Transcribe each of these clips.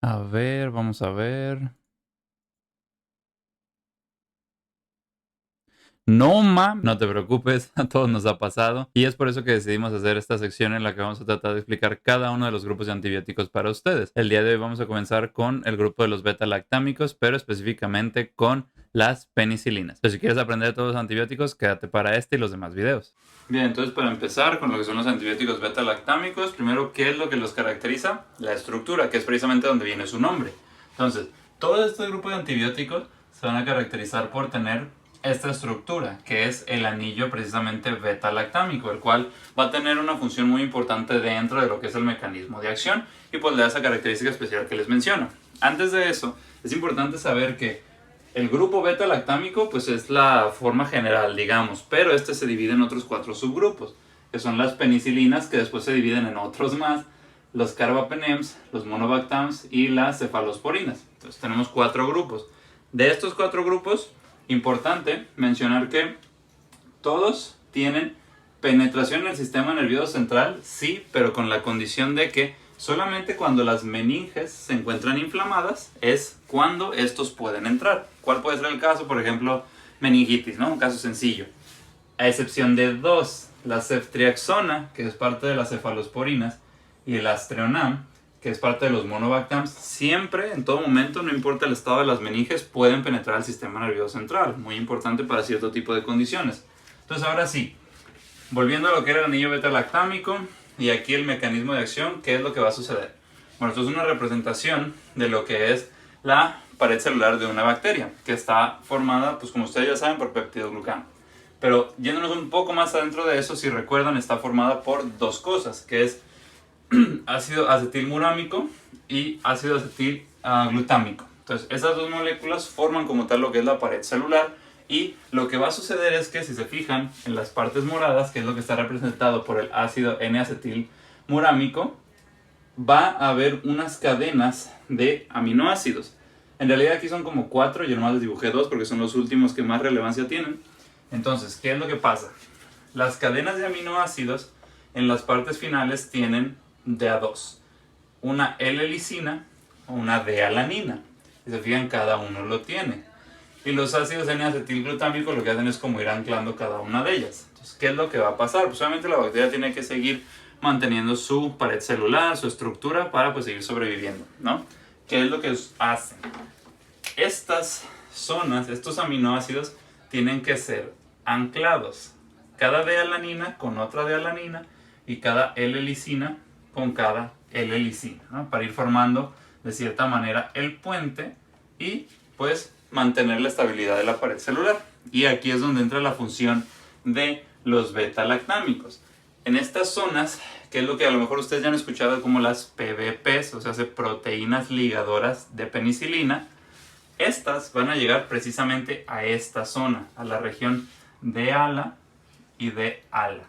A ver, vamos a ver. No te preocupes, a todos nos ha pasado. Y es por eso que decidimos hacer esta sección en la que vamos a tratar de explicar cada uno de los grupos de antibióticos para ustedes. El día de hoy vamos a comenzar con el grupo de los beta-lactámicos, pero específicamente con las penicilinas. Entonces, si quieres aprender todos los antibióticos, quédate para este y los demás videos. Bien, entonces para empezar con lo que son los antibióticos beta-lactámicos, primero, ¿qué es lo que los caracteriza? La estructura, que es precisamente donde viene su nombre. Entonces, todo este grupo de antibióticos se van a caracterizar por tener esta estructura, que es el anillo precisamente beta-lactámico, el cual va a tener una función muy importante dentro de lo que es el mecanismo de acción y pues le da esa característica especial que les menciono. Antes de eso, es importante saber que el grupo beta-lactámico pues es la forma general, digamos, pero este se divide en otros 4 subgrupos, que son las penicilinas, que después se dividen en otros más, los carbapenems, los monobactams y las cefalosporinas. Entonces tenemos 4 grupos. De estos 4 grupos, importante mencionar que todos tienen penetración en el sistema nervioso central, sí, pero con la condición de que solamente cuando las meninges se encuentran inflamadas es cuando estos pueden entrar. ¿Cuál puede ser el caso? Por ejemplo, meningitis, ¿no? Un caso sencillo. A excepción de dos, la ceftriaxona, que es parte de las cefalosporinas, y el astreonam, que es parte de los monobactams, siempre, en todo momento, no importa el estado de las meninges, pueden penetrar el sistema nervioso central. Muy importante para cierto tipo de condiciones. Entonces, ahora sí, volviendo a lo que era el anillo beta-lactámico, y aquí el mecanismo de acción, ¿qué es lo que va a suceder? Bueno, esto es una representación de lo que es la pared celular de una bacteria, que está formada, pues como ustedes ya saben, por peptidoglucano. Pero yéndonos un poco más adentro de eso, si recuerdan, está formada por dos cosas, que es ácido acetilmurámico y ácido acetilglutámico. Entonces, esas dos moléculas forman como tal lo que es la pared celular y lo que va a suceder es que si se fijan en las partes moradas, que es lo que está representado por el ácido N-acetilmurámico, va a haber unas cadenas de aminoácidos. En realidad aquí son como 4, yo nomás les dibujé 2 porque son los últimos que más relevancia tienen. Entonces, ¿qué es lo que pasa? Las cadenas de aminoácidos en las partes finales tienen de a dos. Una L-lisina o una D-alanina. Si se fijan, cada uno lo tiene. Y los ácidos N-acetilglutámicos lo que hacen es como ir anclando cada una de ellas. Entonces, ¿qué es lo que va a pasar? Pues obviamente la bacteria tiene que seguir manteniendo su pared celular, su estructura para pues seguir sobreviviendo, ¿no? ¿Qué es lo que hacen? Estas zonas, estos aminoácidos, tienen que ser anclados. Cada D-alanina con otra D-alanina y cada L-lisina con cada L-lisina, ¿no? Para ir formando de cierta manera el puente y pues mantener la estabilidad de la pared celular. Y aquí es donde entra la función de los beta-lactámicos. En estas zonas, que es lo que a lo mejor ustedes ya han escuchado como las PBPs, o sea, proteínas ligadoras de penicilina, estas van a llegar precisamente a esta zona, a la región de ala y de ala.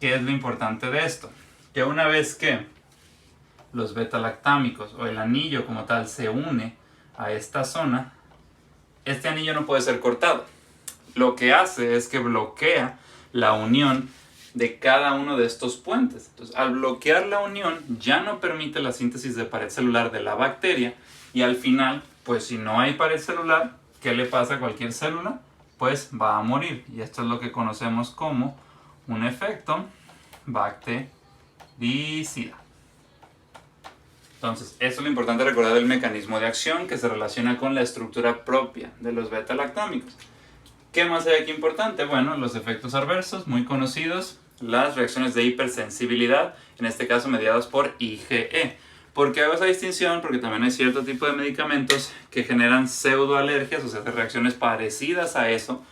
¿Qué es lo importante de esto? Que una vez que los beta-lactámicos o el anillo como tal se une a esta zona, este anillo no puede ser cortado. Lo que hace es que bloquea la unión de cada uno de estos puentes. Entonces, al bloquear la unión, ya no permite la síntesis de pared celular de la bacteria y al final, pues si no hay pared celular, ¿qué le pasa a cualquier célula? Pues va a morir. Y esto es lo que conocemos como un efecto bactericida. Entonces, esto es lo importante recordar del mecanismo de acción que se relaciona con la estructura propia de los beta-lactámicos. ¿Qué más hay aquí importante? Bueno, los efectos adversos, muy conocidos, las reacciones de hipersensibilidad, en este caso mediadas por IgE. ¿Por qué hago esa distinción? Porque también hay cierto tipo de medicamentos que generan pseudoalergias, o sea, reacciones parecidas a eso,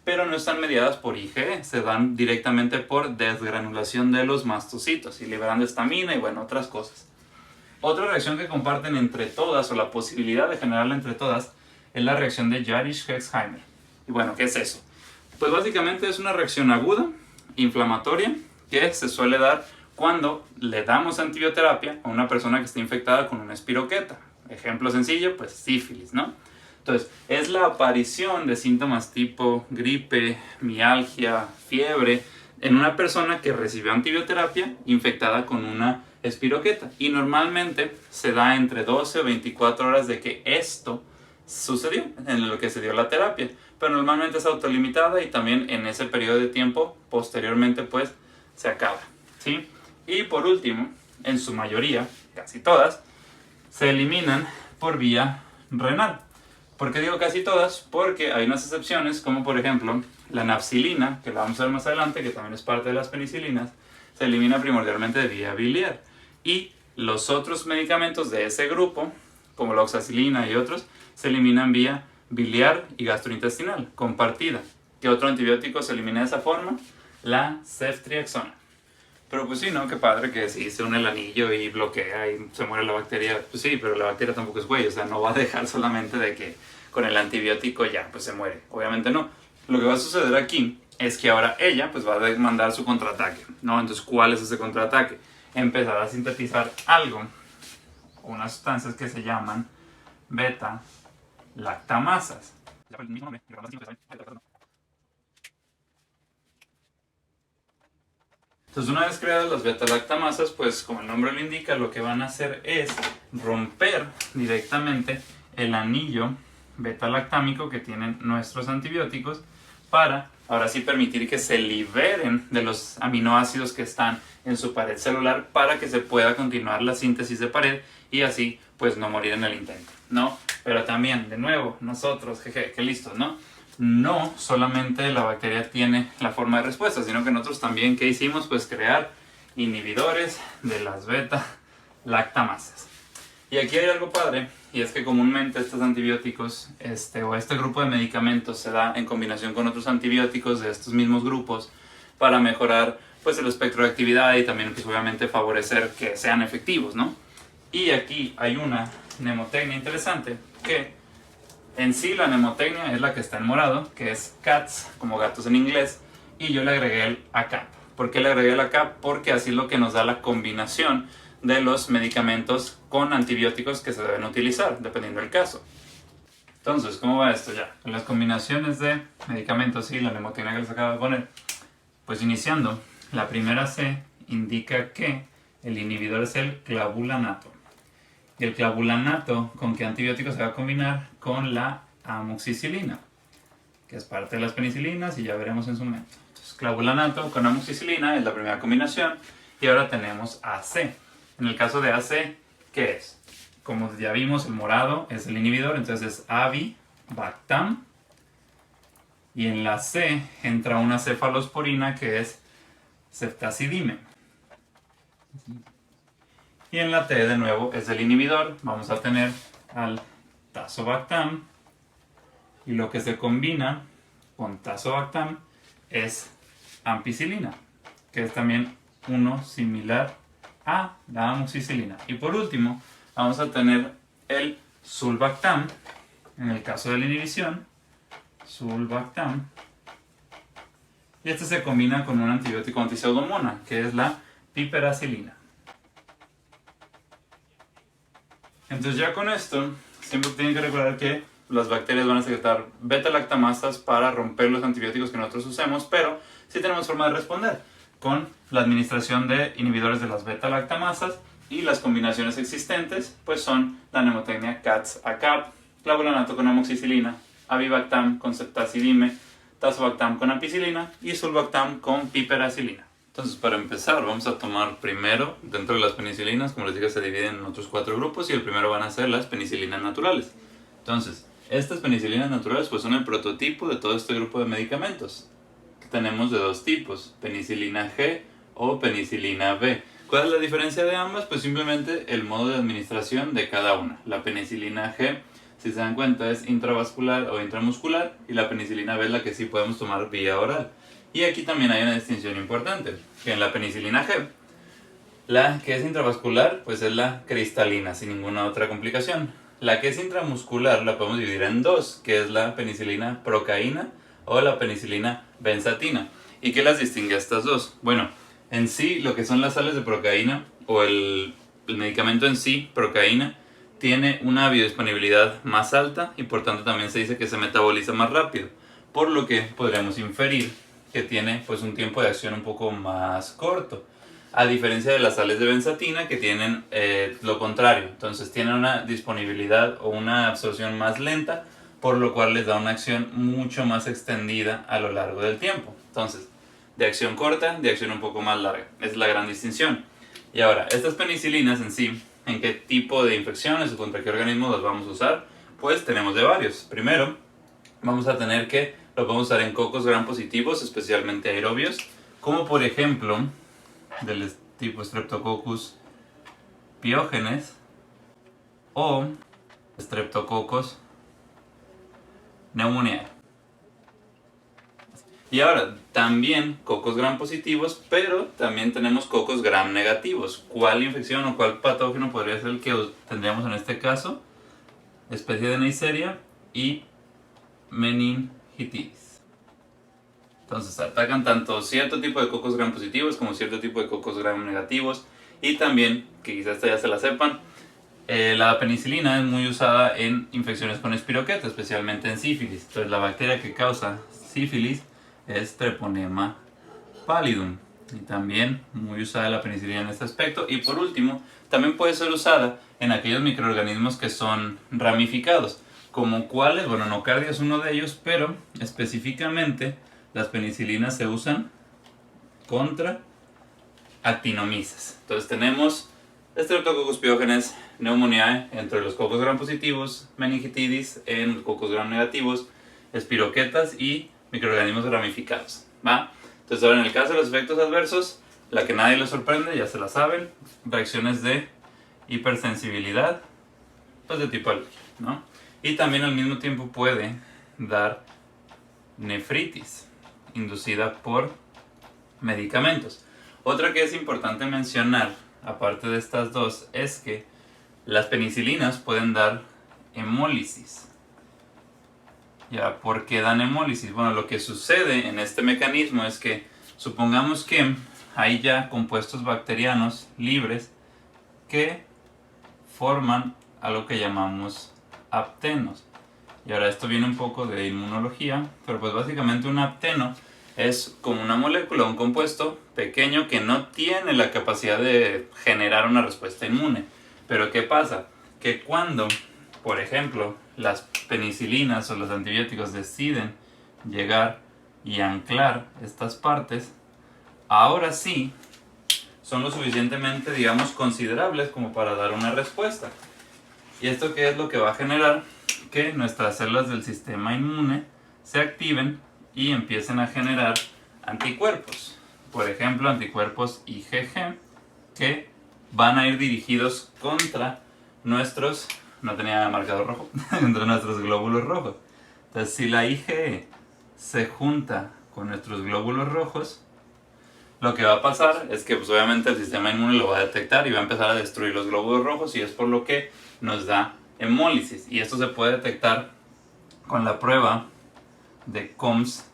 pero no están mediadas por IgE, se dan directamente por desgranulación de los mastocitos y liberando histamina y bueno, otras cosas. Otra reacción que comparten entre todas, o la posibilidad de generarla entre todas, es la reacción de Jarisch-Herxheimer. Y bueno, ¿qué es eso? Pues básicamente es una reacción aguda, inflamatoria, que se suele dar cuando le damos antibioterapia a una persona que está infectada con una espiroqueta. Ejemplo sencillo, pues sífilis, ¿no? Entonces, es la aparición de síntomas tipo gripe, mialgia, fiebre, en una persona que recibió antibioterapia infectada con una espiroqueta. Y normalmente se da entre 12 o 24 horas de que esto sucedió, en lo que se dio la terapia. Pero normalmente es autolimitada y también en ese periodo de tiempo, posteriormente pues se acaba, ¿sí? Y por último, en su mayoría, casi todas, se eliminan por vía renal. ¿Por qué digo casi todas? Porque hay unas excepciones, como por ejemplo la nafcilina, que la vamos a ver más adelante, que también es parte de las penicilinas, se elimina primordialmente de vía biliar. Y los otros medicamentos de ese grupo, como la oxacilina y otros, se eliminan vía biliar y gastrointestinal, compartida. ¿Qué otro antibiótico se elimina de esa forma? La ceftriaxona. Pero pues sí, ¿no? Qué padre que sí se une el anillo y bloquea y se muere la bacteria. Pues sí, pero la bacteria tampoco es güey, o sea, no va a dejar solamente de que con el antibiótico ya, pues se muere. Obviamente no. Lo que va a suceder aquí es que ahora ella pues va a demandar su contraataque, ¿no? Entonces, ¿cuál es ese contraataque? Empezar a sintetizar algo, unas sustancias que se llaman beta-lactamasas. Entonces, una vez creadas las beta-lactamasas, pues como el nombre lo indica, lo que van a hacer es romper directamente el anillo beta-lactámico que tienen nuestros antibióticos para ahora sí permitir que se liberen de los aminoácidos que están en su pared celular para que se pueda continuar la síntesis de pared y así pues no morir en el intento, ¿no? Pero también, de nuevo, nosotros, jeje, que listos, ¿no? No solamente la bacteria tiene la forma de respuesta, sino que nosotros también, ¿qué hicimos? Pues crear inhibidores de las beta-lactamasas. Y aquí hay algo padre, y es que comúnmente estos antibióticos, o este grupo de medicamentos se da en combinación con otros antibióticos de estos mismos grupos para mejorar pues el espectro de actividad y también pues obviamente favorecer que sean efectivos, ¿no? Y aquí hay una mnemotecnia interesante que en sí la mnemotecnia es la que está en morado, que es cats, como gatos en inglés, y yo le agregué el ACAP. ¿Por qué le agregué el ACAP? Porque así es lo que nos da la combinación de los medicamentos con antibióticos que se deben utilizar, dependiendo del caso. Entonces, ¿cómo va esto ya? Las combinaciones de medicamentos y la mnemotecnia que les acabo de poner. Pues iniciando, la primera C indica que el inhibidor es el clavulanato. Y el clavulanato, ¿con qué antibiótico se va a combinar? Con la amoxicilina, que es parte de las penicilinas y ya veremos en su momento. Entonces, clavulanato con amoxicilina es la primera combinación y ahora tenemos AC. En el caso de AC, ¿qué es? Como ya vimos, el morado es el inhibidor, entonces es avibactam. Y en la C entra una cefalosporina que es ceftazidime. Y en la T de nuevo es el inhibidor, vamos a tener al tazobactam. Y lo que se combina con tazobactam es ampicilina, que es también uno similar a la amoxicilina. Y por último, vamos a tener el sulbactam, en el caso de la inhibición, sulbactam. Y este se combina con un antibiótico antipseudomona, que es la piperacilina. Entonces ya con esto, siempre tienen que recordar que las bacterias van a secretar beta-lactamasas para romper los antibióticos que nosotros usemos, pero sí tenemos forma de responder con la administración de inhibidores de las beta-lactamasas y las combinaciones existentes, pues son la mnemotecnia CATS-ACAP, clavulanato con amoxicilina, avibactam con ceftazidime, tazobactam con ampicilina y sulbactam con piperacilina. Entonces, para empezar, vamos a tomar primero, dentro de las penicilinas, como les dije, se dividen en otros 4 grupos y el primero van a ser las penicilinas naturales. Entonces, estas penicilinas naturales pues son el prototipo de todo este grupo de medicamentos. Tenemos de 2 tipos, penicilina G o penicilina B. ¿Cuál es la diferencia de ambas? Pues simplemente el modo de administración de cada una. La penicilina G, si se dan cuenta, es intravascular o intramuscular y la penicilina B es la que sí podemos tomar vía oral. Y aquí también hay una distinción importante, que en la penicilina G, la que es intravascular pues es la cristalina, sin ninguna otra complicación. La que es intramuscular la podemos dividir en 2, que es la penicilina procaína o la penicilina benzatina. ¿Y qué las distingue a estas dos? Bueno, en sí lo que son las sales de procaína o el medicamento en sí, procaína, tiene una biodisponibilidad más alta y por tanto también se dice que se metaboliza más rápido, por lo que podríamos inferir que tiene pues un tiempo de acción un poco más corto. a diferencia de las sales de benzatina que tienen lo contrario. Entonces tienen una disponibilidad o una absorción más lenta, por lo cual les da una acción mucho más extendida a lo largo del tiempo. Entonces, de acción corta, de acción un poco más larga. Esa es la gran distinción. Y ahora, estas penicilinas en sí, ¿en qué tipo de infecciones o contra qué organismos las vamos a usar? Pues tenemos de varios. Primero, vamos a tener que lo podemos usar en cocos gram positivos, especialmente aerobios, como por ejemplo del tipo Streptococcus pyogenes o Streptococcus pneumoniae. Y ahora, también cocos gram positivos, pero también tenemos cocos gram negativos. ¿Cuál infección o cuál patógeno podría ser el que tendríamos en este caso? Especie de Neisseria y meningitis. Entonces atacan tanto cierto tipo de cocos gram positivos como cierto tipo de cocos gram negativos. Y también, que quizás esta ya se la sepan, la penicilina es muy usada en infecciones con espiroqueta, especialmente en sífilis. Entonces la bacteria que causa sífilis es Treponema pallidum. Y también muy usada la penicilina en este aspecto. Y por último, también puede ser usada en aquellos microorganismos que son ramificados. ¿Como cuáles? Bueno, nocardia es uno de ellos, pero específicamente las penicilinas se usan contra actinomyces. Entonces tenemos Streptococcus pyogenes pneumoniae entre los cocos gram positivos, meningitis en los cocos gram negativos, espiroquetas y microorganismos ramificados, ¿va? Entonces ahora en el caso de los efectos adversos, la que nadie les sorprende, ya se la saben, reacciones de hipersensibilidad, pues de tipo alérgico, ¿no? Y también al mismo tiempo puede dar nefritis inducida por medicamentos. Otra que es importante mencionar, aparte de estas dos, es que las penicilinas pueden dar hemólisis. Ya, ¿por qué dan hemólisis? Bueno, lo que sucede en este mecanismo es que supongamos que hay ya compuestos bacterianos libres que forman algo que llamamos aptenos. Y ahora esto viene un poco de inmunología, pero pues básicamente un apteno es como una molécula, un compuesto pequeño que no tiene la capacidad de generar una respuesta inmune. Pero ¿qué pasa? Que cuando, por ejemplo, las penicilinas o los antibióticos deciden llegar y anclar estas partes, ahora sí son lo suficientemente, digamos, considerables como para dar una respuesta. ¿Y esto qué es lo que va a generar? Que nuestras células del sistema inmune se activen y empiecen a generar anticuerpos. Por ejemplo, anticuerpos IgG que van a ir dirigidos contra nuestros, no tenía marcador rojo, contra nuestros glóbulos rojos. Entonces, si la IgE se junta con nuestros glóbulos rojos, lo que va a pasar es que pues, obviamente el sistema inmune lo va a detectar y va a empezar a destruir los glóbulos rojos, y es por lo que nos da hemólisis. Y esto se puede detectar con la prueba de COMS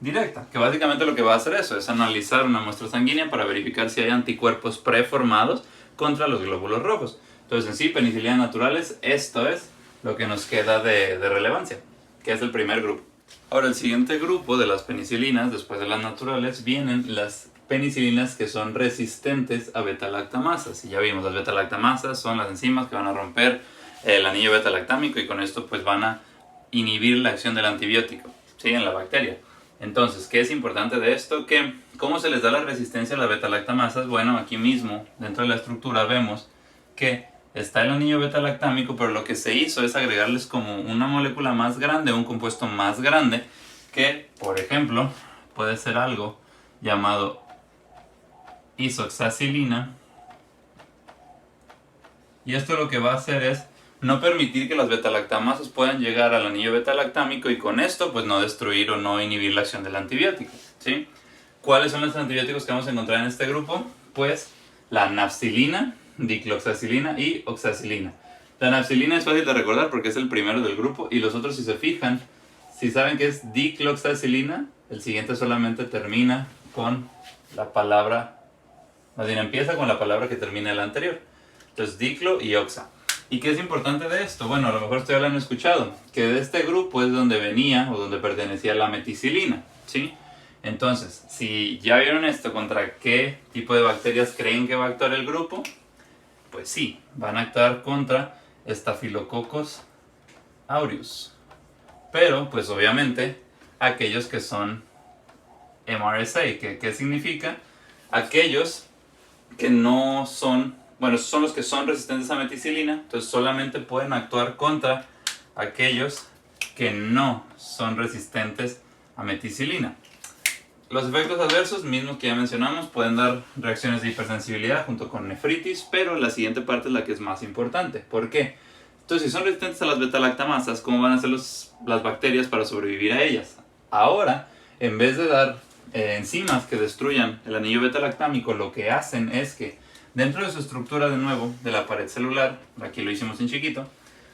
directa, que básicamente lo que va a hacer eso es analizar una muestra sanguínea para verificar si hay anticuerpos preformados contra los glóbulos rojos. Entonces en sí, penicilinas naturales, esto es lo que nos queda de relevancia, que es el primer grupo. Ahora el siguiente grupo de las penicilinas, después de las naturales, vienen las penicilinas que son resistentes a beta-lactamasas. Y ya vimos, las beta-lactamasas son las enzimas que van a romper el anillo beta-lactámico y con esto pues van a inhibir la acción del antibiótico, ¿sí? En la bacteria. Entonces, ¿qué es importante de esto? Que ¿cómo se les da la resistencia a las beta-lactamasas? Bueno, aquí mismo, dentro de la estructura, vemos que está el anillo beta-lactámico, pero lo que se hizo es agregarles como una molécula más grande, un compuesto más grande, que, por ejemplo, puede ser algo llamado isoxacilina. Y esto lo que va a hacer es no permitir que las beta-lactamasas puedan llegar al anillo beta-lactámico y con esto pues no destruir o no inhibir la acción del antibiótico, ¿sí? ¿Cuáles son los antibióticos que vamos a encontrar en este grupo? Pues la nafcilina, dicloxacilina y oxacilina. La nafcilina es fácil de recordar porque es el primero del grupo, y los otros, si se fijan, si saben que es dicloxacilina, el siguiente solamente termina con la palabra, más bien empieza con la palabra que termina el anterior. Entonces diclo y oxa. ¿Y qué es importante de esto? Bueno, a lo mejor ustedes lo han escuchado, que de este grupo es donde venía o donde pertenecía la meticilina, ¿sí? Entonces, si ya vieron esto, ¿contra qué tipo de bacterias creen que va a actuar el grupo? Pues sí, van a actuar contra Staphylococcus aureus. Pero, pues obviamente, aquellos que son MRSA, ¿qué significa? Aquellos que no son, bueno, son los que son resistentes a meticilina, entonces solamente pueden actuar contra aquellos que no son resistentes a meticilina. Los efectos adversos, mismos que ya mencionamos, pueden dar reacciones de hipersensibilidad junto con nefritis, pero la siguiente parte es la que es más importante. ¿Por qué? Entonces, si son resistentes a las beta-lactamasas, ¿cómo van a ser las bacterias para sobrevivir a ellas? Ahora, en vez de dar enzimas que destruyan el anillo beta-lactámico, lo que hacen es que dentro de su estructura de nuevo de la pared celular, aquí lo hicimos en chiquito,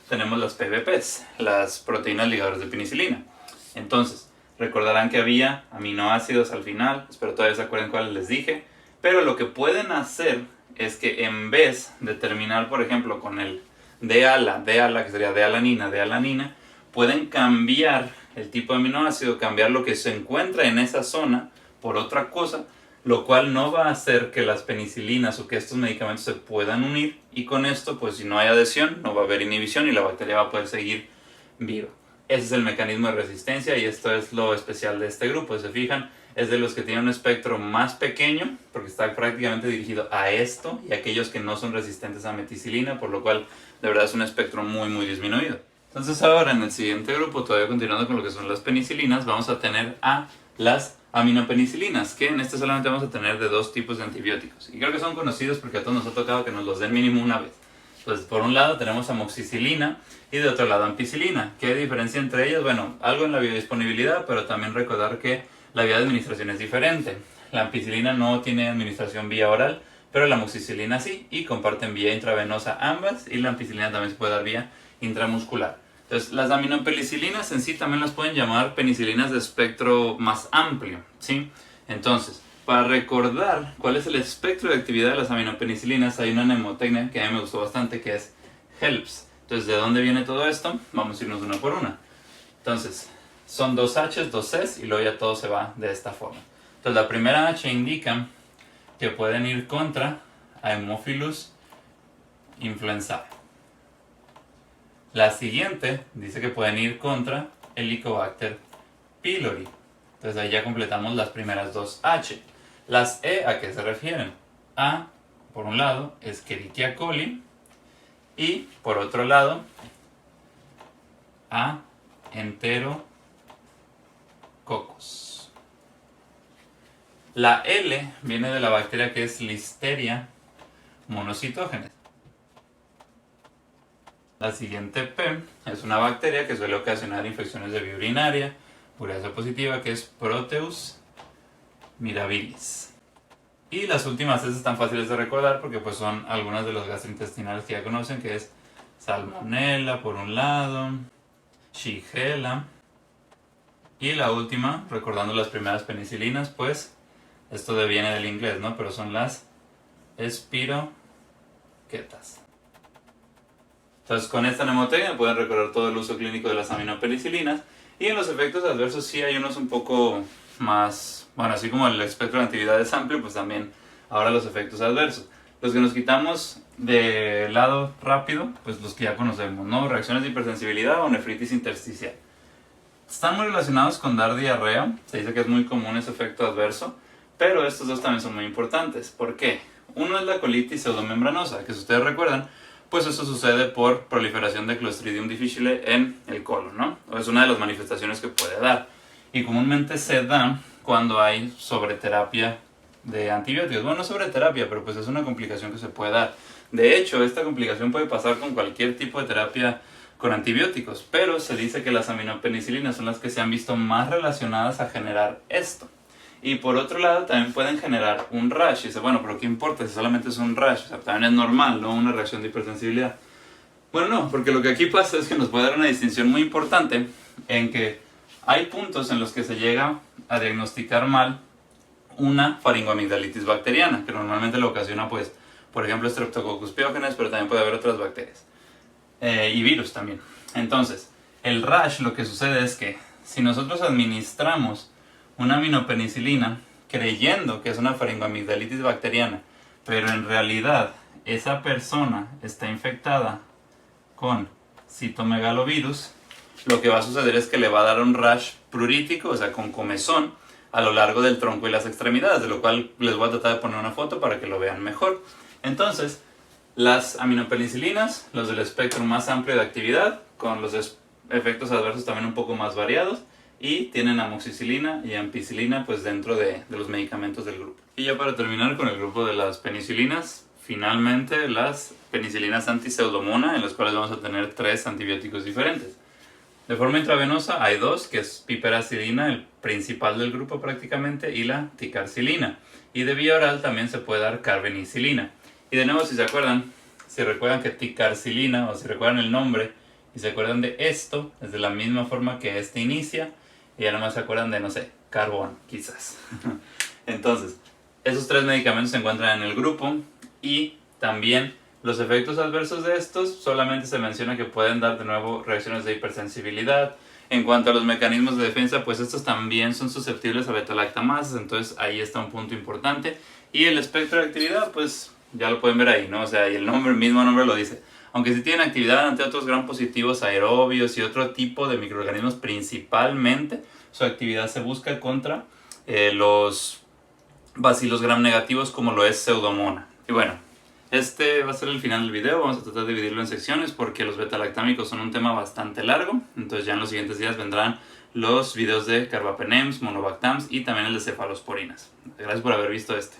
tenemos las PBPs, las proteínas ligadoras de penicilina. Entonces, recordarán que había aminoácidos al final, espero todavía se acuerden cuáles les dije, pero lo que pueden hacer es que en vez de terminar, por ejemplo, con el D-ala, que sería D-alanina, pueden cambiar el tipo de aminoácido, cambiar lo que se encuentra en esa zona por otra cosa, lo cual no va a hacer que las penicilinas o que estos medicamentos se puedan unir, y con esto, pues si no hay adhesión, no va a haber inhibición y la bacteria va a poder seguir viva. Ese es el mecanismo de resistencia y esto es lo especial de este grupo. Si se fijan, es de los que tienen un espectro más pequeño porque está prácticamente dirigido a esto y a aquellos que no son resistentes a meticilina, por lo cual de verdad es un espectro muy disminuido. Entonces ahora en el siguiente grupo, todavía continuando con lo que son las penicilinas, vamos a tener a las aminopenicilinas, que en este solamente vamos a tener de dos tipos de antibióticos. Y creo que son conocidos porque a todos nos ha tocado que nos los den mínimo una vez. Entonces, por un lado tenemos amoxicilina y de otro lado ampicilina. ¿Qué diferencia entre ellas? Bueno, algo en la biodisponibilidad, pero también recordar que la vía de administración es diferente. La ampicilina no tiene administración vía oral, pero la amoxicilina sí, y comparten vía intravenosa ambas, y la ampicilina también se puede dar vía intramuscular. Entonces, las aminopenicilinas en sí también las pueden llamar penicilinas de espectro más amplio, ¿sí? Entonces, para recordar cuál es el espectro de actividad de las aminopenicilinas, hay una mnemotecnia que a mí me gustó bastante, que es HELPS. Entonces, ¿de dónde viene todo esto? Vamos a irnos una por una. Entonces, son dos H's, dos C's, y luego ya todo se va de esta forma. Entonces, la primera H indica que pueden ir contra Haemophilus influenzae. La siguiente dice que pueden ir contra Helicobacter pylori. Entonces ahí ya completamos las primeras dos H. Las E, ¿a qué se refieren? A, por un lado, Escherichia coli, y por otro lado, a Enterococcus. La L viene de la bacteria que es Listeria monocytogenes. La siguiente P es una bacteria que suele ocasionar infecciones de vía urinaria, ureasa positiva, que es Proteus mirabilis. Y las últimas S están fáciles de recordar porque pues son algunas de los gastrointestinales que ya conocen, que es Salmonella por un lado, Shigella, y la última, recordando las primeras penicilinas, pues esto viene del inglés, ¿no? Pero son las espiroquetas. Entonces, con esta mnemotecnia pueden recordar todo el uso clínico de las aminopenicilinas, y en los efectos adversos sí hay unos un poco más, bueno, así como el espectro de actividad es amplio, pues también ahora los efectos adversos. Los que nos quitamos de lado rápido, pues los que ya conocemos, ¿no? Reacciones de hipersensibilidad o nefritis intersticial. Están muy relacionados con dar diarrea, se dice que es muy común ese efecto adverso, pero estos dos también son muy importantes. ¿Por qué? Uno es la colitis pseudomembranosa, que si ustedes recuerdan, pues eso sucede por proliferación de Clostridium difficile en el colon, ¿no? Es una de las manifestaciones que puede dar. Y comúnmente se da cuando hay sobreterapia de antibióticos. Bueno, no sobreterapia, pero pues es una complicación que se puede dar. De hecho, esta complicación puede pasar con cualquier tipo de terapia con antibióticos, pero se dice que las aminopenicilinas son las que se han visto más relacionadas a generar esto. Y por otro lado también pueden generar un rash. Y dice, bueno, pero ¿qué importa si solamente es un rash? O sea, también es normal, ¿no? Una reacción de hipersensibilidad. Bueno, no, porque lo que aquí pasa es que nos puede dar una distinción muy importante en que hay puntos en los que se llega a diagnosticar mal una faringoamigdalitis bacteriana, que normalmente lo ocasiona, pues, por ejemplo, Streptococcus pyogenes, pero también puede haber otras bacterias. Y virus también. Entonces, el rash, lo que sucede es que si nosotros administramos una aminopenicilina creyendo que es una faringoamigdalitis bacteriana, pero en realidad esa persona está infectada con citomegalovirus, lo que va a suceder es que le va a dar un rash prurítico, o sea, con comezón, a lo largo del tronco y las extremidades, de lo cual les voy a tratar de poner una foto para que lo vean mejor. Entonces, las aminopenicilinas, los del espectro más amplio de actividad, con los efectos adversos también un poco más variados, y tienen amoxicilina y ampicilina pues dentro de los medicamentos del grupo. Y ya para terminar con el grupo de las penicilinas, finalmente las penicilinas anti-pseudomonas, en las cuales vamos a tener 3 antibióticos diferentes. De forma intravenosa hay 2, que es piperacilina, el principal del grupo prácticamente, y la ticarcilina. Y de vía oral también se puede dar carbenicilina. Y de nuevo, si se acuerdan, si recuerdan que ticarcilina, o si recuerdan el nombre, y se acuerdan de esto, es de la misma forma que este inicia, y ya nomás se acuerdan de, no sé, carbón, quizás. Entonces, esos 3 medicamentos se encuentran en el grupo, y también los efectos adversos de estos solamente se menciona que pueden dar de nuevo reacciones de hipersensibilidad. En cuanto a los mecanismos de defensa, pues estos también son susceptibles a beta-lactamasas, entonces ahí está un punto importante. Y el espectro de actividad, pues ya lo pueden ver ahí, ¿no? O sea, y el mismo nombre lo dice. Aunque sí tienen actividad ante otros gram positivos aerobios y otro tipo de microorganismos, principalmente su actividad se busca contra los bacilos gram negativos, como lo es Pseudomonas. Y bueno, este va a ser el final del video. Vamos a tratar de dividirlo en secciones porque los beta-lactámicos son un tema bastante largo. Entonces ya en los siguientes días vendrán los videos de carbapenems, monobactams y también el de cefalosporinas. Gracias por haber visto este.